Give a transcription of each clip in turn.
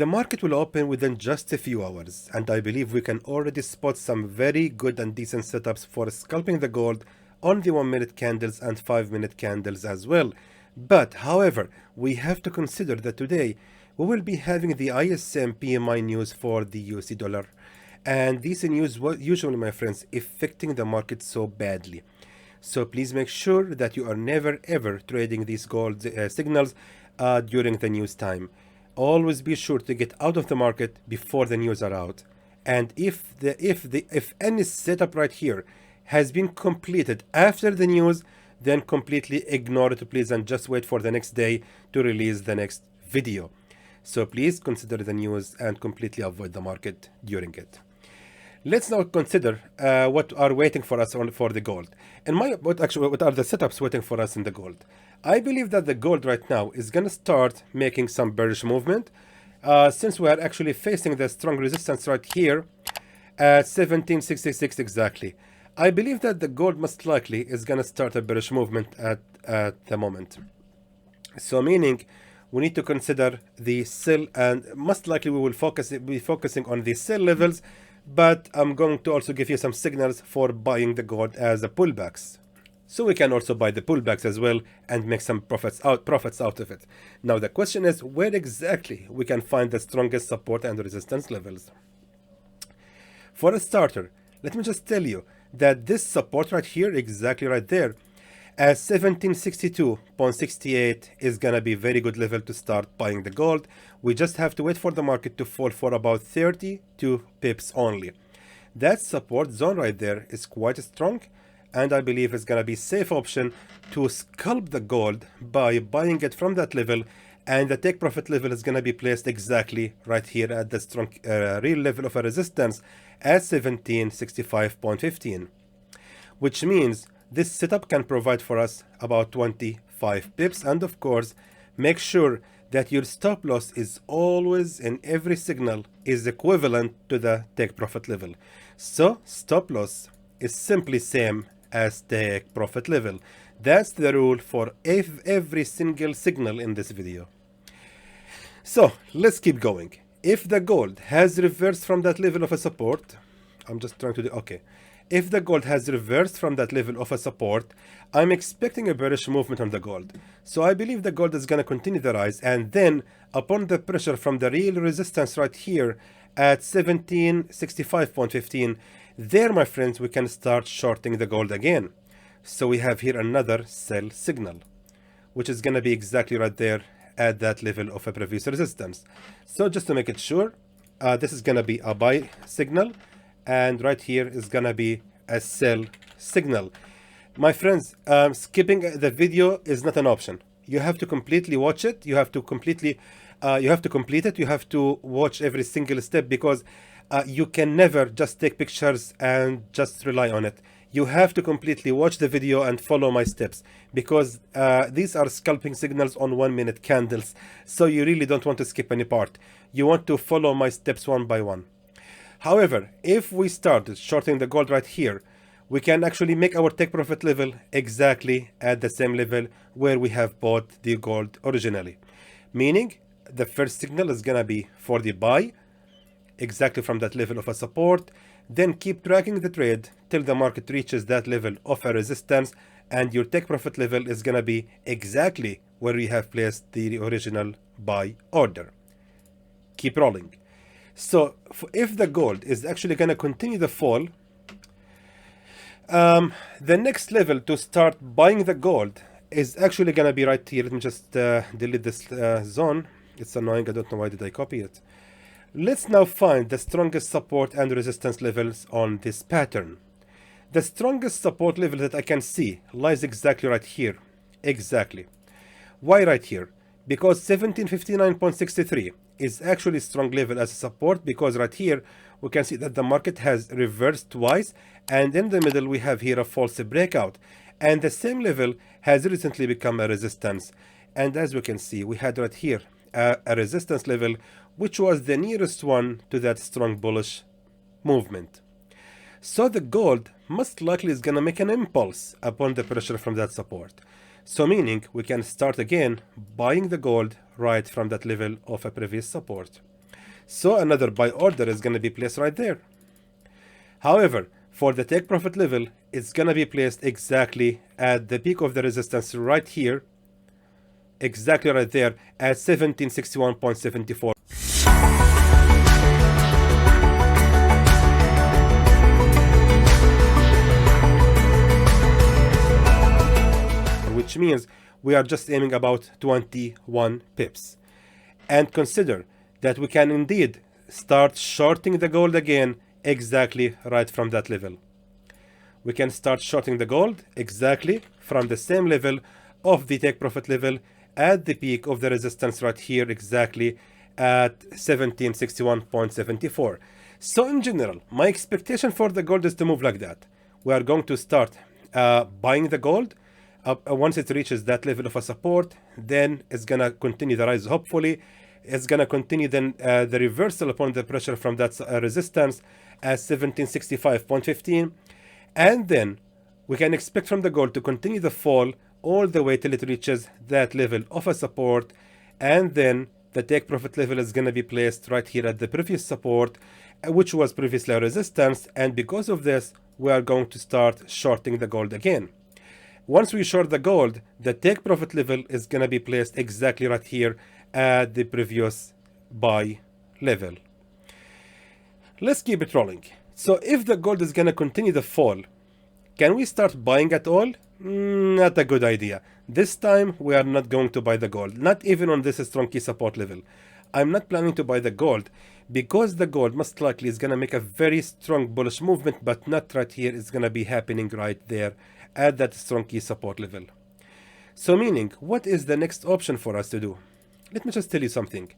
The market will open within just a few hours, and I believe we can already spot some very good and decent setups for scalping the gold on the 1-minute candles and 5-minute candles as well. But however, we have to consider that today we will be having the ISM PMI news for the USD dollar, and these news usually, my friends, affecting the market so badly. So please make sure that you are never ever trading these gold signals during the news time. Always be sure to get out of the market before the news are out. And if any setup right here has been completed after the news, then completely ignore it, please, and just wait for the next day to release the next video. So please consider the news and completely avoid the market during it. Let's now consider what are waiting for us for the gold. And what are the setups waiting for us in the gold? I believe that the gold right now is going to start making some bearish movement since we are actually facing the strong resistance right here at 1766 exactly. I believe that the gold most likely is going to start a bearish movement at the moment. So meaning we need to consider the sell, and most likely we will be focusing on the sell levels, but I'm going to also give you some signals for buying the gold as a pullbacks. So we can also buy the pullbacks as well and make some profits out of it. Now the question is where exactly we can find the strongest support and resistance levels. For a starter, let me just tell you that this support right here, exactly right there, at 1762.68 is gonna be a very good level to start buying the gold. We just have to wait for the market to fall for about 32 pips only. That support zone right there is quite strong, and I believe it's gonna be a safe option to scalp the gold by buying it from that level, and the take profit level is gonna be placed exactly right here at the strong real level of a resistance at 1765.15, which means this setup can provide for us about 25 pips. And of course, make sure that your stop loss is always in every signal is equivalent to the take profit level. So stop loss is simply same as take profit level. That's the rule for every single signal in this video. So let's keep going. If the gold has reversed from that level of a support, I'm just trying to do, okay. If the gold has reversed from that level of a support, I'm expecting a bearish movement on the gold. So I believe the gold is going to continue the rise, and then upon the pressure from the real resistance right here at 1765.15, there, my friends, we can start shorting the gold again. So we have here another sell signal, which is going to be exactly right there at that level of a previous resistance. So just to make it sure, this is going to be a buy signal, and right here is gonna be a sell signal. My friends, skipping the video is not an option. You have to completely watch it. You have to complete it. You have to watch every single step, because you can never just take pictures and just rely on it. You have to completely watch the video and follow my steps, because these are scalping signals on 1-minute candles. So you really don't want to skip any part. You want to follow my steps one by one. However, if we started shorting the gold right here, we can actually make our take profit level exactly at the same level where we have bought the gold originally. Meaning, the first signal is gonna be for the buy, exactly from that level of a support, then keep tracking the trade till the market reaches that level of a resistance, and your take profit level is gonna be exactly where we have placed the original buy order. Keep rolling. So if the gold is actually going to continue the fall, the next level to start buying the gold is actually going to be right here. Let me just delete this zone. It's annoying. I don't know why did I copy it. Let's now find the strongest support and resistance levels on this pattern. The strongest support level that I can see lies exactly right here. Exactly. Why right here? Because 1759.63 is actually a strong level as a support, because right here we can see that the market has reversed twice, and in the middle we have here a false breakout, and the same level has recently become a resistance. And as we can see, we had right here a resistance level which was the nearest one to that strong bullish movement. So the gold most likely is going to make an impulse upon the pressure from that support. So meaning we can start again buying the gold right from that level of a previous support. So another buy order is going to be placed right there. However, for the take profit level, it's going to be placed exactly at the peak of the resistance right here, exactly right there at 1761.74. Which means we are just aiming about 21 pips. And consider that we can indeed start shorting the gold again exactly right from that level. We can start shorting the gold exactly from the same level of the take profit level at the peak of the resistance right here, exactly at 1761.74. So in general, my expectation for the gold is to move like that. We are going to start buying the gold. Once it reaches that level of a support, then it's gonna continue the rise. Hopefully it's gonna continue then the reversal upon the pressure from that resistance at 1765.15, and then we can expect from the gold to continue the fall all the way till it reaches that level of a support, and then the take profit level is going to be placed right here at the previous support, which was previously a resistance, and because of this we are going to start shorting the gold again. Once we short the gold, the take profit level is going to be placed exactly right here at the previous buy level. Let's keep it rolling. So if the gold is going to continue the fall, can we start buying at all? Not a good idea. This time we are not going to buy the gold, not even on this strong key support level. I'm not planning to buy the gold because the gold most likely is going to make a very strong bullish movement, but not right here. It's going to be happening right there at that strong key support level. So meaning, what is the next option for us to do? Let me just tell you something.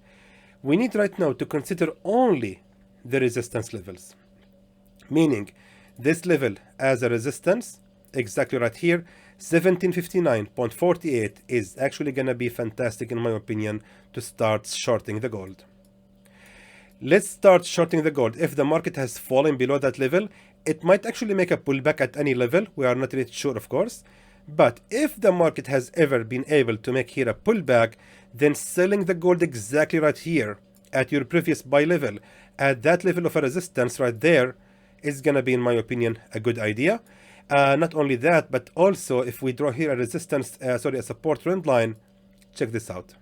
We need right now to consider only the resistance levels. Meaning, this level as a resistance, exactly right here, 1759.48 is actually going to be fantastic in my opinion to start shorting the gold. Let's start shorting the gold. If the market has fallen below that level, it might actually make a pullback at any level. We are not really sure, of course. But if the market has ever been able to make here a pullback, then selling the gold exactly right here at your previous buy level, at that level of a resistance right there, is going to be, in my opinion, a good idea. Not only that, but also if we draw here a resistance, a support trend line, check this out.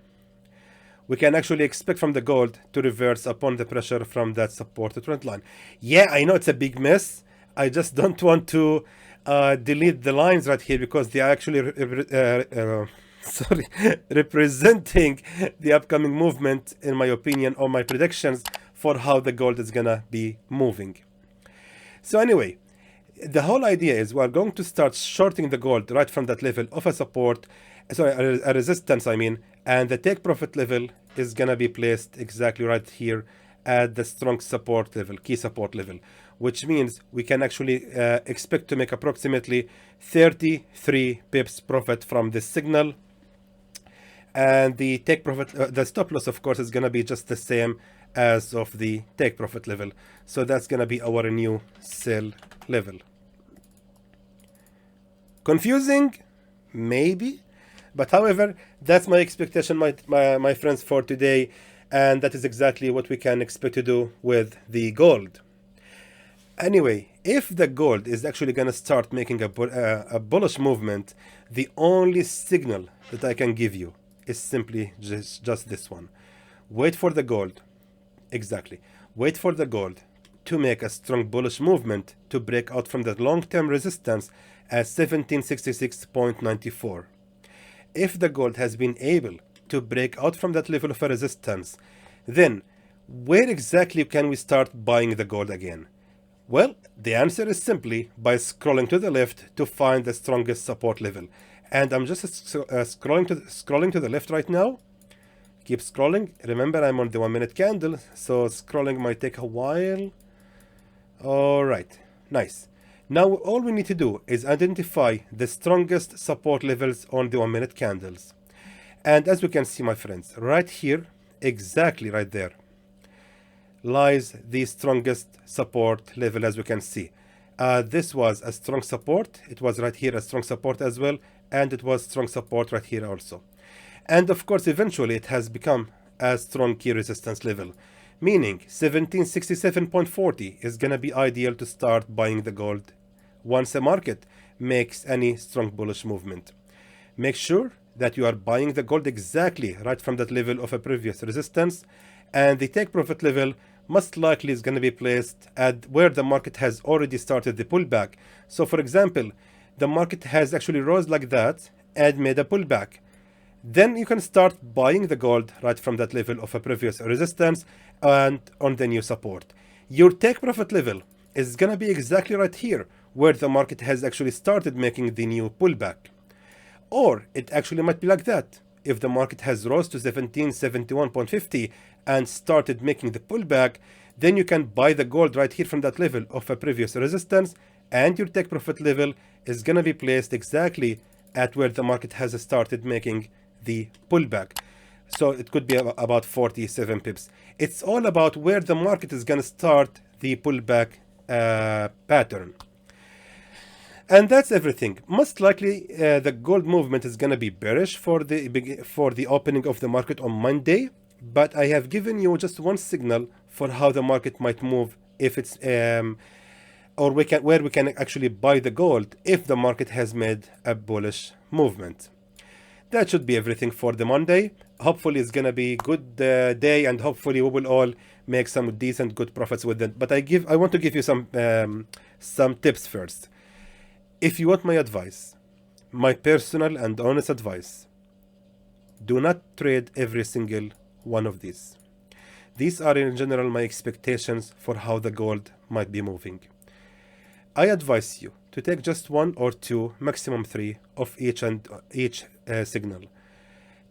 We can actually expect from the gold to reverse upon the pressure from that support trend line. Yeah, I know it's a big mess. I just don't want to delete the lines right here because they are actually representing the upcoming movement, in my opinion, or my predictions for how the gold is gonna be moving. So anyway, the whole idea is we're going to start shorting the gold right from that level of a support, a resistance I mean, and the take profit level is gonna be placed exactly right here at the strong support level, key support level, which means we can actually expect to make approximately 33 pips profit from this signal. And the take profit, the stop loss, of course, is going to be just the same as of the take profit level. So that's going to be our new sell level. Confusing? Maybe. But however, that's my expectation, my friends, for today. And that is exactly what we can expect to do with the gold. Anyway, if the gold is actually going to start making a bullish movement, the only signal that I can give you is simply just this one. Wait for the gold. Exactly. Wait for the gold to make a strong bullish movement to break out from the long-term resistance at 1766.94. If the gold has been able to break out from that level of a resistance, then where exactly can we start buying the gold again? Well, the answer is simply by scrolling to the left to find the strongest support level. And I'm just scrolling to the left right now. Keep scrolling. Remember, I'm on the 1 minute candle, so scrolling might take a while. All right, nice. Now all we need to do is identify the strongest support levels on the 1 minute candles. And as we can see, my friends, right here, exactly right there, lies the strongest support level, as we can see. This was a strong support. It was right here a strong support as well, and it was strong support right here also. And of course, eventually it has become a strong key resistance level. meaning 1767.40 is gonna be ideal to start buying the gold once a market makes any strong bullish movement. Make sure that you are buying the gold exactly right from that level of a previous resistance, and the take profit level most likely is going to be placed at where the market has already started the pullback. So for example, the market has actually rose like that and made a pullback. Then you can start buying the gold right from that level of a previous resistance and on the new support. Your take profit level is going to be exactly right here where the market has actually started making the new pullback. Or it actually might be like that. If the market has rose to 1771.50 and started making the pullback, then you can buy the gold right here from that level of a previous resistance, and your take profit level is going to be placed exactly at where the market has started making the pullback. So it could be about 47 pips. It's all about where the market is going to start the pullback pattern. And that's everything. Most likely, the gold movement is going to be bearish for the opening of the market on Monday. But I have given you just one signal for how the market might move if it's where we can actually buy the gold if the market has made a bullish movement. That should be everything for the Monday. Hopefully, it's going to be a good day, and hopefully, we will all make some decent, good profits with it. But I want to give you some tips first. If you want my advice, my personal and honest advice, do not trade every single one of these. These are in general my expectations for how the gold might be moving. I advise you to take just one or two, maximum three of each signal.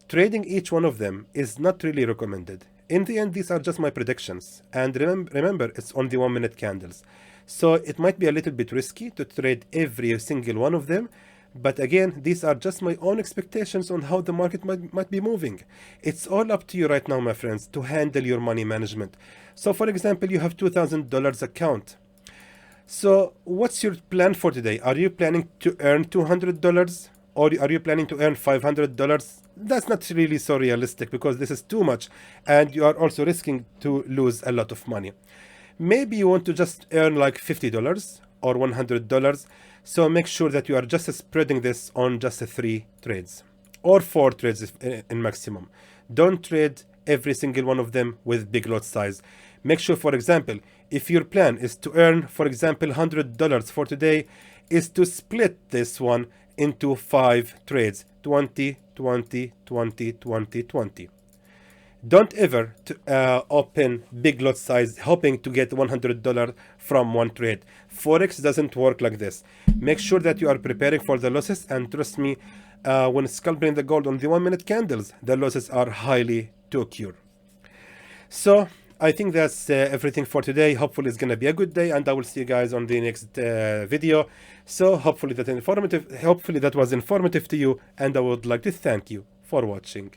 Trading each one of them is not really recommended. In the end, these are just my predictions. And remember, it's on the 1 minute candles. So it might be a little bit risky to trade every single one of them. But again, these are just my own expectations on how the market might be moving. It's all up to you right now, my friends, to handle your money management. So for example, you have $2,000 account. So what's your plan for today? Are you planning to earn $200? Or are you planning to earn $500? That's not really so realistic because this is too much. And you are also risking to lose a lot of money. Maybe you want to just earn like $50 or $100. So make sure that you are just spreading this on just 3 trades or 4 trades in maximum. Don't trade every single one of them with big lot size. Make sure, for example, if your plan is to earn, for example, $100 for today, is to split this one into 5 trades, 20, 20, 20, 20, 20. Don't ever open big lot size hoping to get $100 from one trade. Forex doesn't work like this. Make sure that you are preparing for the losses, and trust me, when scalping the gold on the 1 minute candles, the losses are highly to occur. So I think that's everything for today. Hopefully it's gonna be a good day, and I will see you guys on the next video. So hopefully that was informative to you, and I would like to thank you for watching.